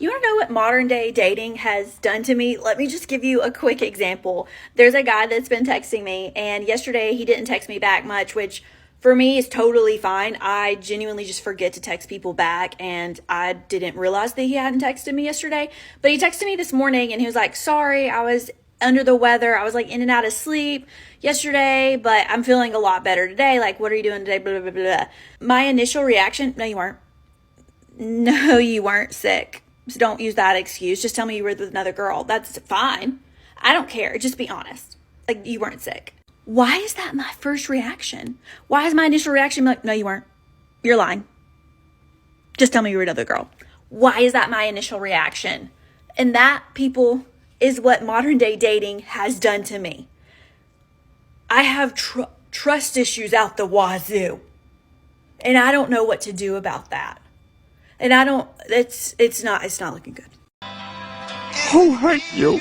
You want to know what modern day dating has done to me? Let me just give you a quick example. There's a guy that's been texting me, and yesterday he didn't text me back much, which for me is totally fine. I genuinely just forget to text people back, and I didn't realize that he hadn't texted me yesterday. But he texted me this morning, and he was like, sorry, I was under the weather. I was like in and out of sleep yesterday, but I'm feeling a lot better today. Like, what are you doing today? Blah, blah, blah, blah. My initial reaction, no, you weren't. No, you weren't sick. So don't use that excuse. Just tell me you were with another girl. That's fine. I don't care. Just be honest. Like, you weren't sick. Why is that my first reaction? Why is my initial reaction like, no, you weren't? You're lying. Just tell me you were another girl. Why is that my initial reaction? And that, people, is what modern day dating has done to me. I have trust issues out the wazoo. And I don't know what to do about that. And it's not looking good. Who hurt you?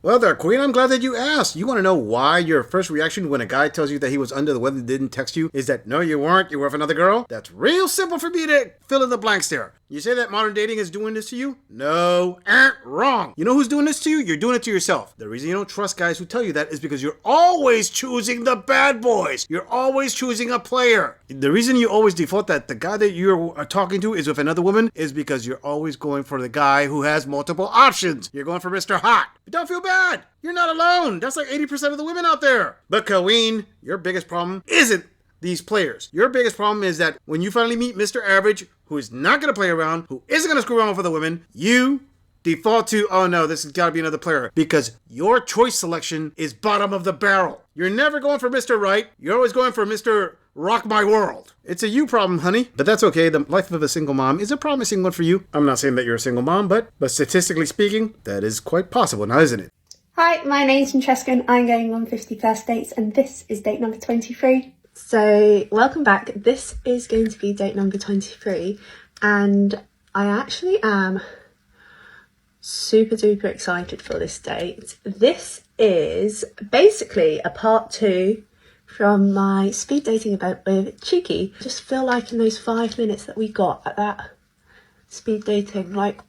Well there, Queen, I'm glad that you asked. You want to know why your first reaction when a guy tells you that he was under the weather and didn't text you is that no, you weren't, you were with another girl? That's real simple for me to fill in the blanks there. You say that modern dating is doing this to you? No, wrong. You know who's doing this to you? You're doing it to yourself. The reason you don't trust guys who tell you that is because you're always choosing the bad boys. You're always choosing a player. The reason you always default that the guy that you're talking to is with another woman is because you're always going for the guy who has multiple options. You're going for Mr. Hot. But don't feel bad. You're not alone. That's like 80% of the women out there. But Queen, your biggest problem isn't these players. Your biggest problem is that when you finally meet Mr. Average, who is not going to play around, who isn't going to screw around with the women, you default to, oh no, this has got to be another player, because your choice selection is bottom of the barrel. You're never going for Mr. Right. You're always going for Mr. Rock My World. It's a you problem, honey. But that's okay. The life of a single mom is a promising one for you. I'm not saying that you're a single mom, but statistically speaking, that is quite possible now, isn't it? Hi, my name's Francesca and I'm going on 50 first dates and this is date number 23. So, welcome back. This is going to be date number 23 and I actually am super duper excited for this date. This is basically a part 2 from my speed dating event with Cheeky. I just feel like in those 5 minutes that we got at that speed dating, like,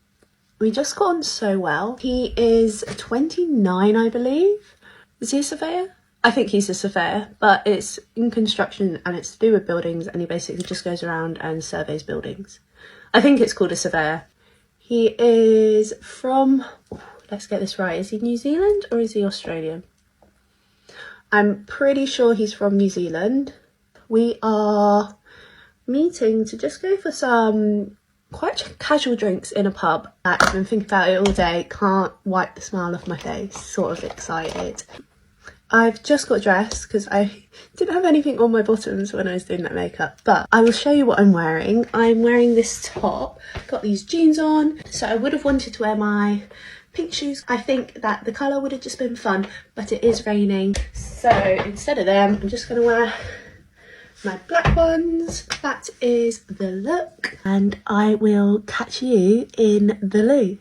we just got on so well. He is 29, I believe. Is he a surveyor? I think he's a surveyor, but it's in construction and it's to do with buildings and he basically just goes around and surveys buildings. I think it's called a surveyor. He is from, let's get this right, is he New Zealand or is he Australian? I'm pretty sure he's from New Zealand. We are meeting to just go for some quite casual drinks in a pub. I've been thinking about it all day, can't wipe the smile off my face, sort of excited. I've just got dressed because I didn't have anything on my bottoms when I was doing that makeup, but I will show you what I'm wearing. I'm wearing this top, got these jeans on, so I would have wanted to wear my pink shoes. I think that the colour would have just been fun, but it is raining, so instead of them, I'm just going to wear my black ones. That is the look, and I will catch you in the loo.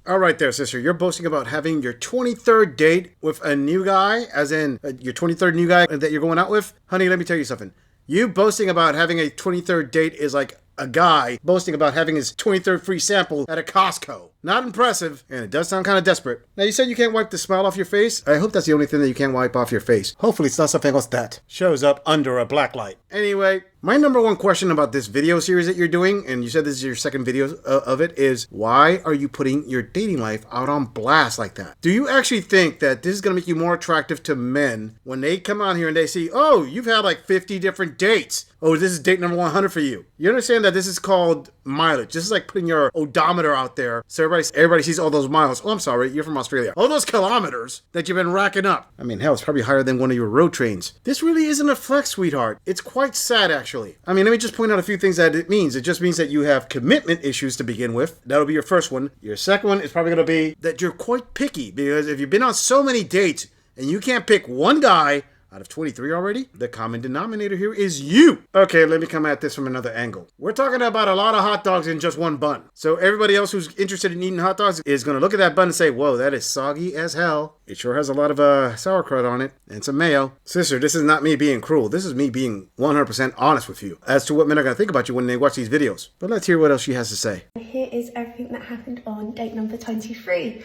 All right there, sister. You're boasting about having your 23rd date with a new guy, as in your 23rd new guy that you're going out with. Honey, let me tell you something. You boasting about having a 23rd date is like a guy boasting about having his 23rd free sample at a Costco. Not impressive, and it does sound kind of desperate. Now, you said you can't wipe the smile off your face. I hope that's the only thing that you can't wipe off your face. Hopefully, it's not something else that shows up under a black light. Anyway, my number one question about this video series that you're doing, and you said this is your second video of it, is why are you putting your dating life out on blast like that? Do you actually think that this is going to make you more attractive to men when they come on here and they see, oh, you've had like 50 different dates. Oh, this is date number 100 for you. You understand that this is called mileage. This is like putting your odometer out there so everybody sees all those miles. Oh, I'm sorry, you're from Australia. All those kilometers that you've been racking up. I mean, hell, it's probably higher than one of your road trains. This really isn't a flex, sweetheart. It's quite sad, actually. I mean, let me just point out a few things that it means. It just means that you have commitment issues to begin with. That'll be your first one. Your second one is probably going to be that you're quite picky, because if you've been on so many dates and you can't pick one guy Out of 23 already, the common denominator here is you. Okay, let me come at this from another angle. We're talking about a lot of hot dogs in just one bun. So everybody else who's interested in eating hot dogs is going to look at that bun and say, whoa, that is soggy as hell. It sure has a lot of sauerkraut on it and some mayo. Sister, this is not me being cruel. This is me being 100% honest with you as to what men are going to think about you when they watch these videos. But let's hear what else she has to say. Here is everything that happened on date number 23.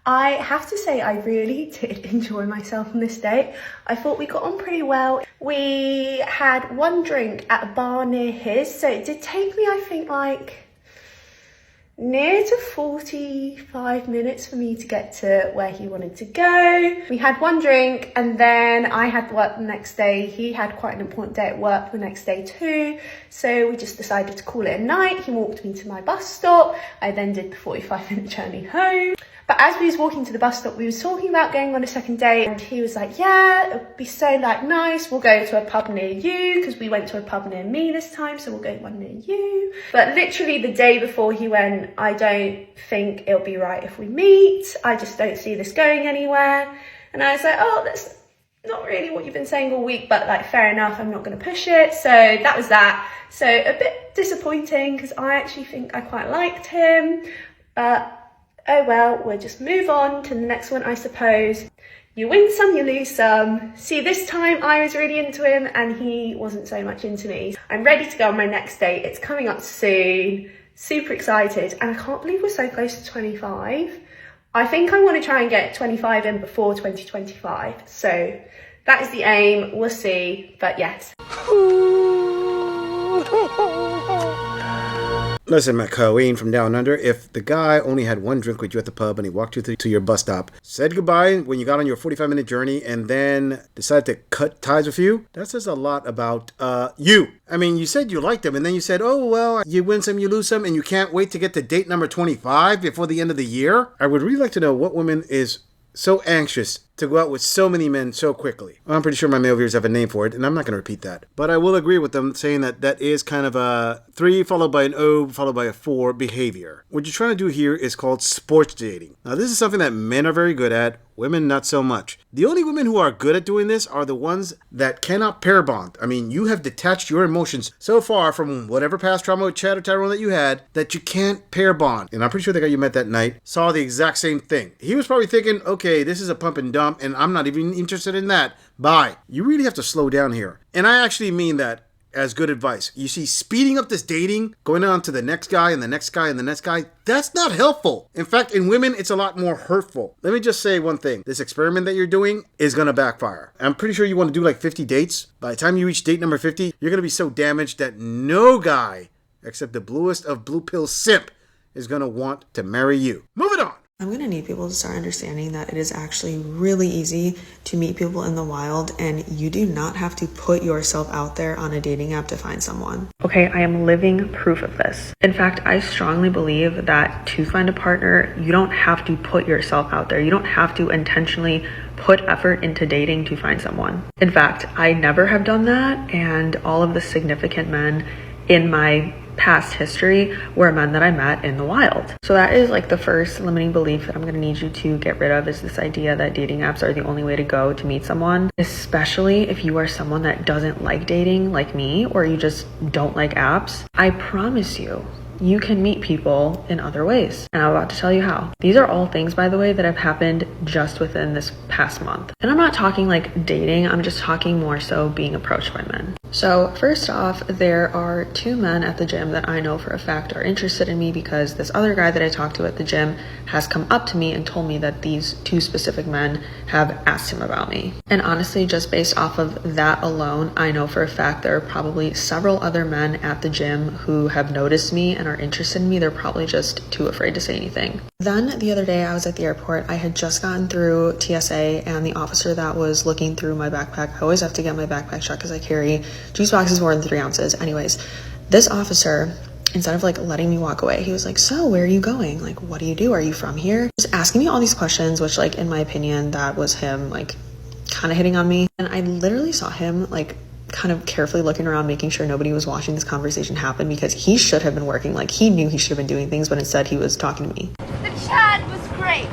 I have to say I really did enjoy myself on this date. I thought we got on pretty well. We had one drink at a bar near his, so it did take me, I think, like near to 45 minutes for me to get to where he wanted to go. We had one drink and then I had work the next day. He had quite an important day at work the next day too. So we just decided to call it a night. He walked me to my bus stop. I then did the 45-minute journey home. But as we was walking to the bus stop, we was talking about going on a second date and he was like, yeah, it would be so nice. We'll go to a pub near you because we went to a pub near me this time. So we'll go to one near you. But literally the day before he went, I don't think it'll be right if we meet. I just don't see this going anywhere. And I was like, oh, that's not really what you've been saying all week, but like, fair enough. I'm not going to push it. So that was that. So a bit disappointing because I actually think I quite liked him, but oh well, we'll just move on to the next one, I suppose. You win some, you lose some. See, this time I was really into him and he wasn't so much into me. I'm ready to go on my next date. It's coming up soon. Super excited. And I can't believe we're so close to 25. I think I want to try and get 25 in before 2025. So that is the aim. We'll see. But yes. Listen, McCoyeen from Down Under, if the guy only had one drink with you at the pub and he walked you to your bus stop, said goodbye when you got on your 45-minute journey, and then decided to cut ties with you, that says a lot about you. I mean, you said you liked him, and then you said, oh, well, you win some, you lose some, and you can't wait to get to date number 25 before the end of the year? I would really like to know what woman is so anxious to go out with so many men so quickly. Well, I'm pretty sure my male viewers have a name for it, and I'm not going to repeat that. But I will agree with them saying that that is kind of a 3 followed by an O followed by a 4 behavior. What you're trying to do here is called sports dating. Now, this is something that men are very good at, women not so much. The only women who are good at doing this are the ones that cannot pair bond. I mean, you have detached your emotions so far from whatever past trauma with Chad or Tyrone that you had that you can't pair bond. And I'm pretty sure the guy you met that night saw the exact same thing. He was probably thinking, okay, this is a pump and dump, and I'm not even interested in that. Bye. You really have to slow down here. And I actually mean that as good advice. You see, speeding up this dating, going on to the next guy and the next guy and the next guy, that's not helpful. In fact, in women, it's a lot more hurtful. Let me just say one thing. This experiment that you're doing is going to backfire. I'm pretty sure you want to do like 50 dates. By the time you reach date number 50, you're going to be so damaged that no guy, except the bluest of blue pill simp, is going to want to marry you. Moving on. I'm going to need people to start understanding that it is actually really easy to meet people in the wild, and you do not have to put yourself out there on a dating app to find someone. Okay, I am living proof of this. In fact, I strongly believe that to find a partner, you don't have to put yourself out there. You don't have to intentionally put effort into dating to find someone. In fact, I never have done that, and all of the significant men in my past history were men that I met in the wild. So that is like the first limiting belief that I'm going to need you to get rid of, is this idea that dating apps are the only way to go to meet someone, especially if you are someone that doesn't like dating like me, or you just don't like apps. I promise you can meet people in other ways. And I'm about to tell you how. These are all things, by the way, that have happened just within this past month. And I'm not talking like dating, I'm just talking more so being approached by men. So first off, there are 2 men at the gym that I know for a fact are interested in me, because this other guy that I talked to at the gym has come up to me and told me that these 2 specific men have asked him about me. And honestly, just based off of that alone, I know for a fact there are probably several other men at the gym who have noticed me and are interested in me. They're probably just too afraid to say anything. Then the other day I was at the airport. I had just gotten through TSA, and the officer that was looking through my backpack, I always have to get my backpack checked because I carry juice boxes more than 3 ounces. Anyways, this officer, instead of like letting me walk away, he was like, so where are you going? Like, what do you do? Are you from here? Just asking me all these questions, which like, in my opinion, that was him like kind of hitting on me. And I literally saw him like kind of carefully looking around, making sure nobody was watching this conversation happen, because he should have been working. Like, he knew he should have been doing things, but instead he was talking to me. The chat was great.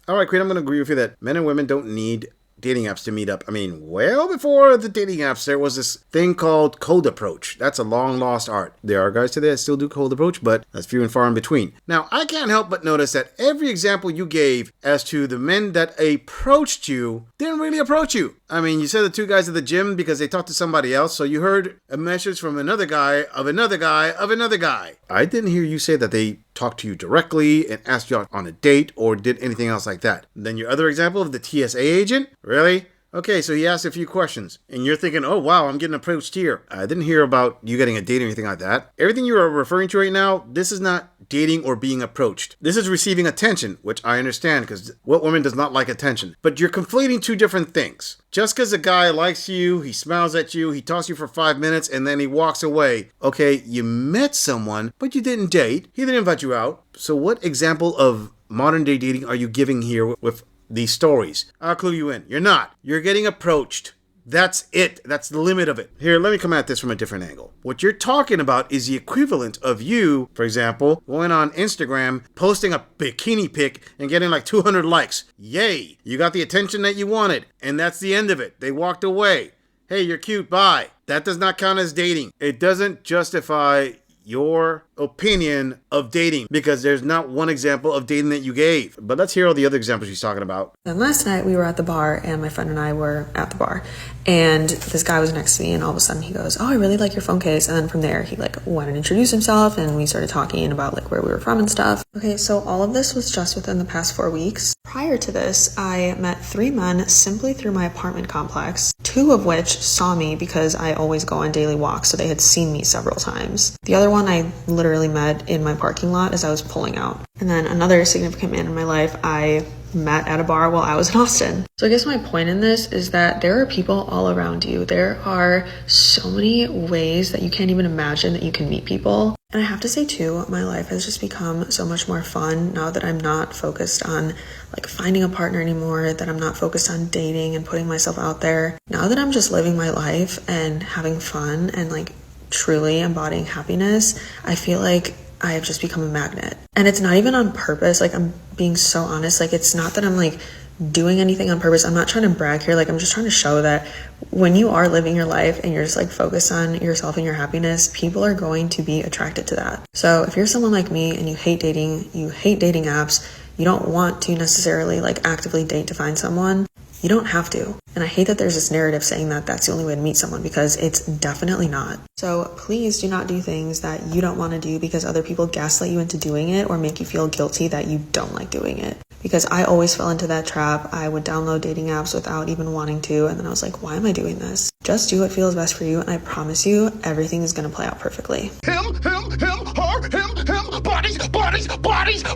All right, Queen, I'm going to agree with you that men and women don't need dating apps to meet up. I mean, well before the dating apps, there was this thing called cold approach. That's a long lost art. There are guys today that still do cold approach, but that's few and far in between. Now, I can't help but notice that every example you gave as to the men that approached you didn't really approach you. I mean, you said the two guys at the gym because they talked to somebody else, so you heard a message from another guy of another guy of another guy. I didn't hear you say that they talked to you directly and asked you out on a date or did anything else like that. Then your other example of the TSA agent? Really? Okay, so he asked a few questions, and you're thinking, oh wow, I'm getting approached here. I didn't hear about you getting a date or anything like that. Everything you are referring to right now, this is not dating or being approached. This is receiving attention, which I understand, because what woman does not like attention? But you're conflating two different things. Just because a guy likes you, he smiles at you, he talks to you for 5 minutes, and then he walks away. Okay, you met someone, but you didn't date. He didn't invite you out. So what example of modern day dating are you giving here with these stories? I'll clue you in. You're not. You're getting approached. That's it. That's the limit of it. Here, let me come at this from a different angle. What you're talking about is the equivalent of you, for example, going on Instagram, posting a bikini pic and getting like 200 likes. Yay! You got the attention that you wanted, and that's the end of it. They walked away. Hey, you're cute. Bye. That does not count as dating. It doesn't justify your opinion of dating because there's not one example of dating that you gave. But let's hear all the other examples she's talking about. And last night we were at the bar and my friend and I were at the bar and this guy was next to me and all of a sudden he goes, oh, I really like your phone case. And then from there he like went and introduced himself and we started talking about like where we were from and stuff. Okay, so all of this was just within the past 4 weeks. Prior to this, I met 3 men simply through my apartment complex, 2 of which saw me because I always go on daily walks, so they had seen me several times. The other one I literally met in my parking lot as I was pulling out. And then another significant man in my life I met at a bar while I was in Austin. So I guess my point in this is that there are people all around you. There are so many ways that you can't even imagine that you can meet people. And I have to say too, my life has just become so much more fun now that I'm not focused on like finding a partner anymore, that I'm not focused on dating and putting myself out there. Now that I'm just living my life and having fun and like truly embodying happiness, I feel like I have just become a magnet. And it's not even on purpose. Like, I'm being so honest. Like, it's not that I'm like doing anything on purpose. I'm not trying to brag here. Like, I'm just trying to show that when you are living your life and you're just like focused on yourself and your happiness, people are going to be attracted to that. So if you're someone like me and you hate dating apps, you don't want to necessarily like actively date to find someone, you don't have to. And I hate that there's this narrative saying that that's the only way to meet someone, because it's definitely not. So please do not do things that you don't want to do because other people gaslight you into doing it or make you feel guilty that you don't like doing it. Because I always fell into that trap. I would download dating apps without even wanting to. And then I was like, why am I doing this? Just do what feels best for you. And I promise you, everything is going to play out perfectly. Him, her,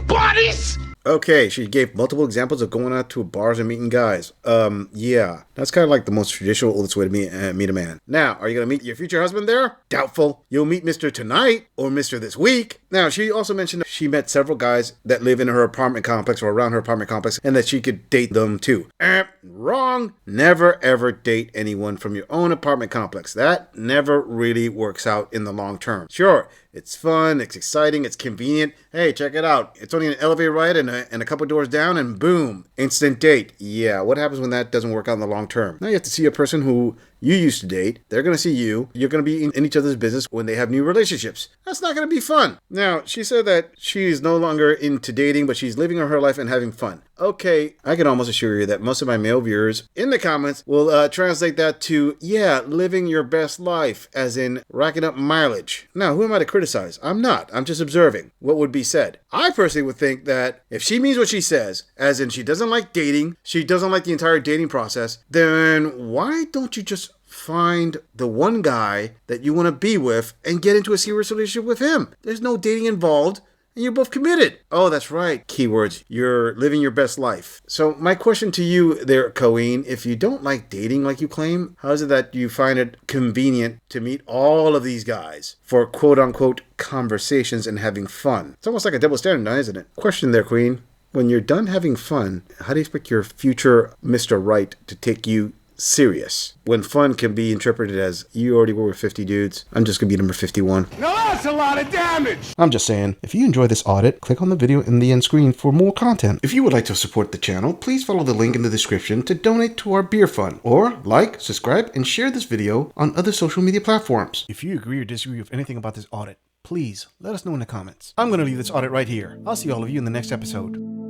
bodies. Okay, she gave multiple examples of going out to bars and meeting guys. Yeah, that's kind of like the most traditional, oldest way to meet a man. Now, are you going to meet your future husband there? Doubtful. You'll meet Mr. Tonight or Mr. This Week. Now, she also mentioned that she met several guys that live in her apartment complex or around her apartment complex and that she could date them too. Wrong. Never ever date anyone from your own apartment complex. That never really works out in the long term. Sure, it's fun, it's exciting, it's convenient. Hey, check it out. It's only an elevator ride and a couple doors down and boom, instant date. Yeah, what happens when that doesn't work out in the long term? Now you have to see a person who you used to date. They're going to see you. You're going to be in each other's business when they have new relationships. That's not going to be fun. Now, she said that she's no longer into dating, but she's living her life and having fun. Okay, I can almost assure you that most of my male viewers in the comments will translate that to, yeah, living your best life, as in racking up mileage. Now, who am I to criticize? I'm not. I'm just observing what would be said. I personally would think that if she means what she says, as in she doesn't like dating, she doesn't like the entire dating process, then why don't you just find the one guy that you want to be with and get into a serious relationship with him? There's no dating involved. And you're both committed. Oh, that's right. Keywords. You're living your best life. So my question to you there, Colleen, if you don't like dating like you claim, how is it that you find it convenient to meet all of these guys for quote unquote conversations and having fun? It's almost like a double standard now, isn't it? Question there, Queen. When you're done having fun, how do you expect your future Mr. Right to take you serious. When fun can be interpreted as, you already were with 50 dudes, I'm just gonna be number 51. Now that's a lot of damage! I'm just saying, if you enjoy this audit, click on the video in the end screen for more content. If you would like to support the channel, please follow the link in the description to donate to our beer fund, or like, subscribe, and share this video on other social media platforms. If you agree or disagree with anything about this audit, please let us know in the comments. I'm gonna leave this audit right here. I'll see all of you in the next episode.